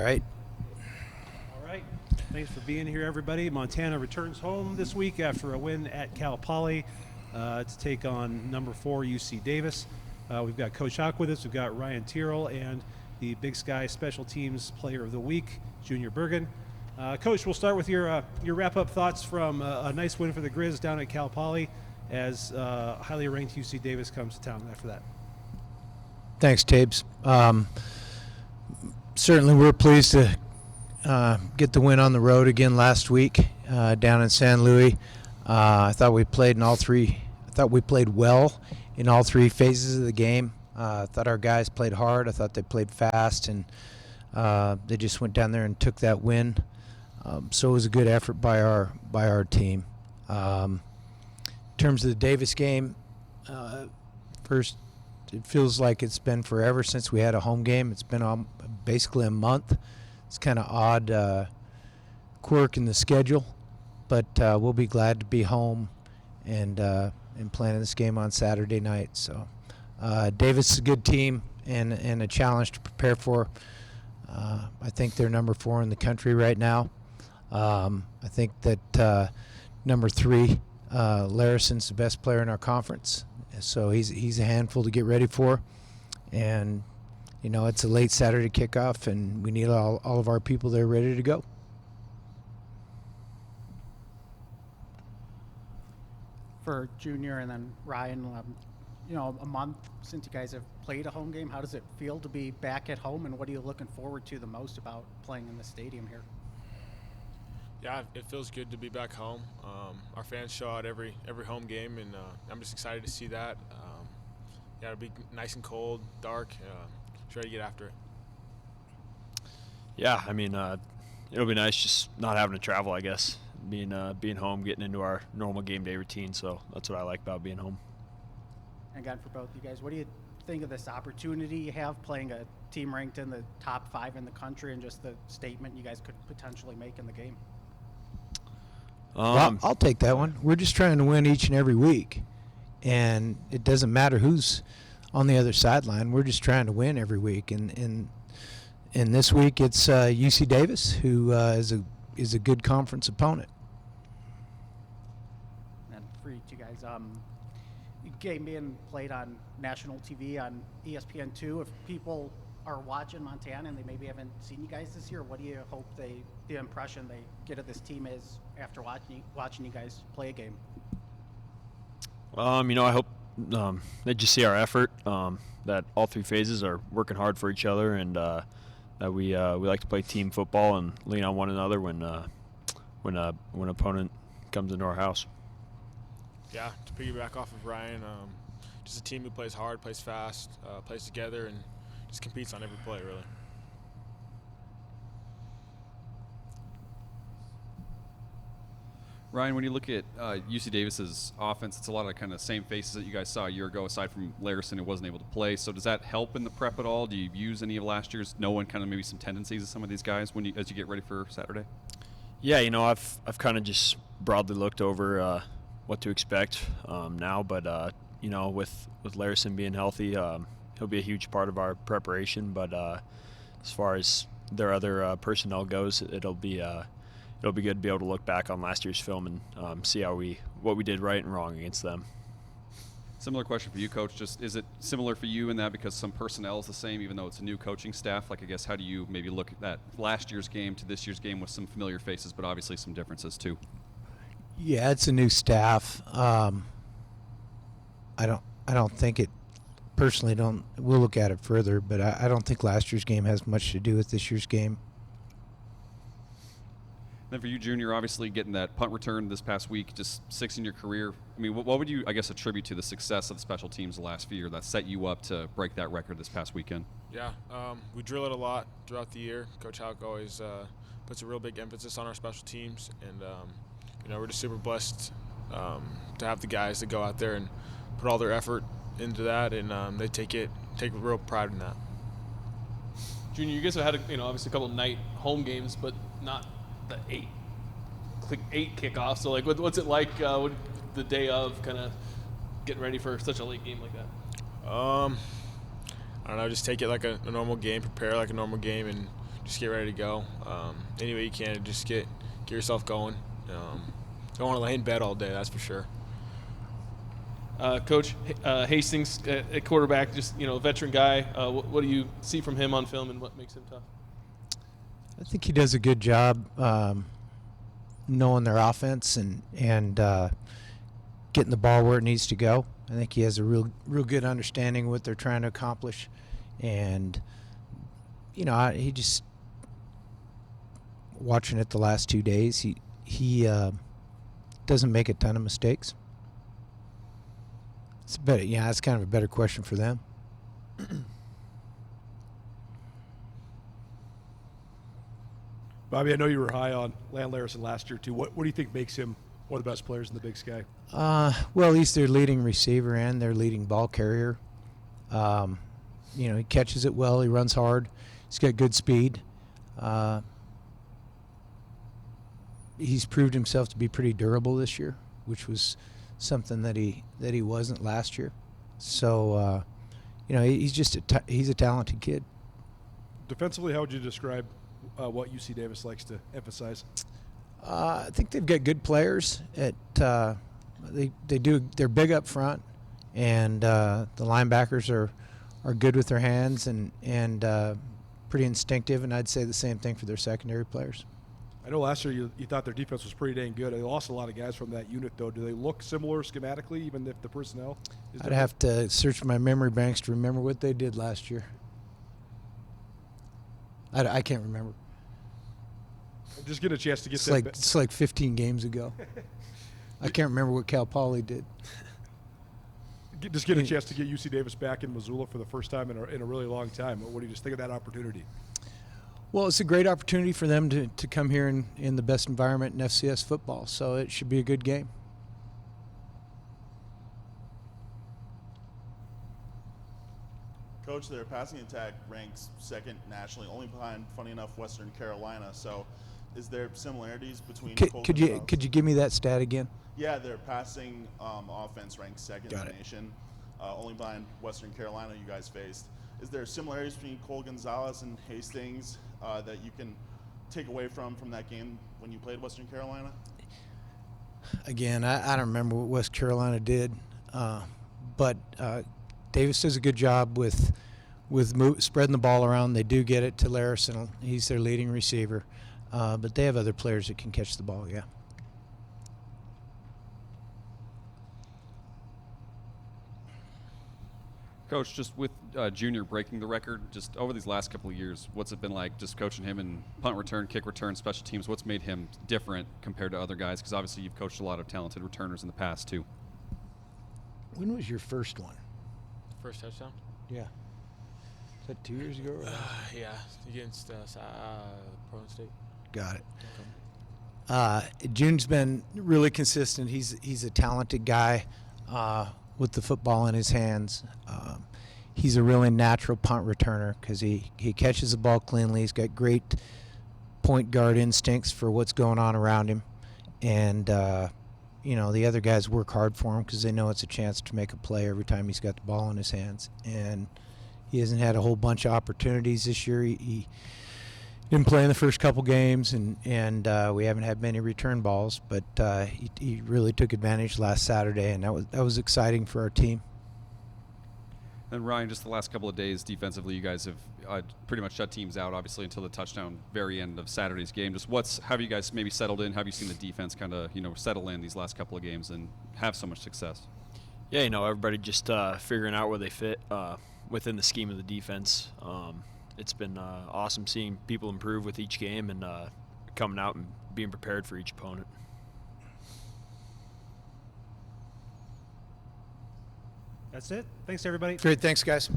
All right. All right. Thanks for being here, everybody. Montana returns home this week after a win at Cal Poly to take on number 4 UC Davis. We've got Coach Hawk with us. We've got Ryan Tyrrell and the Big Sky Special Teams Player of the Week, Junior Bergen. Coach, we'll start with your wrap-up thoughts from a nice win for the Griz down at Cal Poly as highly ranked UC Davis comes to town after that. Thanks, Tabes. Certainly we're pleased to get the win on the road again last week down in San Luis. I thought we played well in all three phases of the game. I thought our guys played hard. I thought they played fast, and they just went down there and took that win. So it was a good effort by our team. In terms of the Davis game, first, it feels like it's been forever since we had a home game. It's been basically a month. It's kind of odd quirk in the schedule, but we'll be glad to be home and playing this game on Saturday night. So Davis is a good team and a challenge to prepare for. I think they're number 4 in the country right now. I think that number 3, Larison's the best player in our conference. So he's a handful to get ready for. And, it's a late Saturday kickoff, and we need all of our people there ready to go. For Junior and then Ryan, a month since you guys have played a home game, how does it feel to be back at home, and what are you looking forward to the most about playing in the stadium here? Yeah, it feels good to be back home. Our fans show out every home game, and I'm just excited to see that. It'll be nice and cold, dark, just ready to get after it. Yeah, it'll be nice just not having to travel, I guess. Being home, getting into our normal game day routine, so that's what I like about being home. And again, for both you guys, what do you think of this opportunity you have playing a team ranked in the top 5 in the country, and just the statement you guys could potentially make in the game? Well, I'll take that one. We're just trying to win each and every week, and it doesn't matter who's on the other sideline. We're just trying to win every week, and this week it's UC Davis, who is a good conference opponent. And for you guys, game being played on national TV on ESPN2. If people are watching Montana and they maybe haven't seen you guys this year, what do you hope the impression they get of this team is after watching you guys play a game? I hope they just see our effort, that all 3 phases are working hard for each other, and that we like to play team football and lean on one another when an opponent comes into our house. Yeah, to piggyback off of Ryan, just a team who plays hard, plays fast, plays together, and just competes on every play, really. Ryan, when you look at UC Davis's offense, it's a lot of kind of same faces that you guys saw a year ago, aside from Larison, who wasn't able to play. So does that help in the prep at all? Do you use any of last year's, knowing kind of maybe some tendencies of some of these guys as you get ready for Saturday? Yeah, I've kind of just broadly looked over what to expect now, but with Larison being healthy, he'll be a huge part of our preparation. But as far as their other personnel goes, it'll be good to be able to look back on last year's film and see what we did right and wrong against them. Similar question for you, Coach. Just, is it similar for you in that because some personnel is the same, even though it's a new coaching staff? Like, I guess, how do you maybe look at that last year's game to this year's game with some familiar faces, but obviously some differences too? Yeah, it's a new staff. I don't think it. Personally, we'll look at it further, but I don't think last year's game has much to do with this year's game. Then for you, Junior, obviously getting that punt return this past week, just 6 in your career. I mean, what would you, I guess, attribute to the success of the special teams the last few years that set you up to break that record this past weekend? Yeah, we drill it a lot throughout the year. Coach Houck always puts a real big emphasis on our special teams, and we're just super blessed to have the guys that go out there and put all their effort into that, and they take real pride in that. Junior, you guys have had obviously a couple of night home games, but not the 8 kickoff. So what's it like the day of, kind of getting ready for such a late game like that? I don't know, just take it like a normal game, prepare like a normal game, and just get ready to go. Any way you can to just get yourself going. Don't want to lay in bed all day, that's for sure. Coach Hastings at quarterback, just veteran guy. What do you see from him on film, and what makes him tough? I think he does a good job knowing their offense and getting the ball where it needs to go. I think he has a real good understanding of what they're trying to accomplish, and he just watching it the last 2 days. He doesn't make a ton of mistakes. It's better. Yeah, that's kind of a better question for them. Bobby, I know you were high on Land Larison last year too. What do you think makes him one of the best players in the Big Sky? Well, he's their leading receiver and their leading ball carrier. He catches it well. He runs hard. He's got good speed. He's proved himself to be pretty durable this year, which was something that he wasn't last year. So, he's just he's a talented kid. Defensively, how would you describe what UC Davis likes to emphasize? I think they've got good players. They're big up front, and the linebackers are good with their hands and pretty instinctive. And I'd say the same thing for their secondary players. I know last year you thought their defense was pretty dang good. They lost a lot of guys from that unit, though. Do they look similar schematically, even if the personnel is I'd have to search my memory banks to remember what they did last year. I can't remember. Just get a chance to get It's like 15 games ago. I can't remember what Cal Poly did. Just get a chance to get UC Davis back in Missoula for the first time in a really long time. What do you just think of that opportunity? Well, it's a great opportunity for them to come here in the best environment in FCS football, so it should be a good game. Coach, their passing attack ranks second nationally, only behind, funny enough, Western Carolina. So is there similarities between Could you give me that stat again? Yeah, their passing offense ranks second in the nation, only behind Western Carolina you guys faced. Is there similarities between Cole Gonzalez and Hastings that you can take away from that game when you played Western Carolina? Again, I don't remember what West Carolina did, but Davis does a good job with spreading the ball around. They do get it to Larison. He's their leading receiver, but they have other players that can catch the ball, yeah. Coach, just with Junior breaking the record, just over these last couple of years, what's it been like just coaching him in punt return, kick return, special teams? What's made him different compared to other guys? Because obviously you've coached a lot of talented returners in the past too. When was your first one? First touchdown? Yeah. Is that 2 years ago? Or Yeah, against Portland State. Got it. June's been really consistent. He's a talented guy with the football in his hands. He's a really natural punt returner because he catches the ball cleanly. He's got great point guard instincts for what's going on around him. And, the other guys work hard for him because they know it's a chance to make a play every time he's got the ball in his hands. And he hasn't had a whole bunch of opportunities this year. He didn't play in the first couple games, and we haven't had many return balls, but he really took advantage last Saturday, and that was exciting for our team. And Ryan, just the last couple of days defensively, you guys have pretty much shut teams out, obviously, until the touchdown very end of Saturday's game. Just have you guys maybe settled in? Have you seen the defense kind of settle in these last couple of games and have so much success? Yeah, everybody just figuring out where they fit within the scheme of the defense. It's been awesome seeing people improve with each game and coming out and being prepared for each opponent. That's it. Thanks, everybody. Great. Thanks, guys.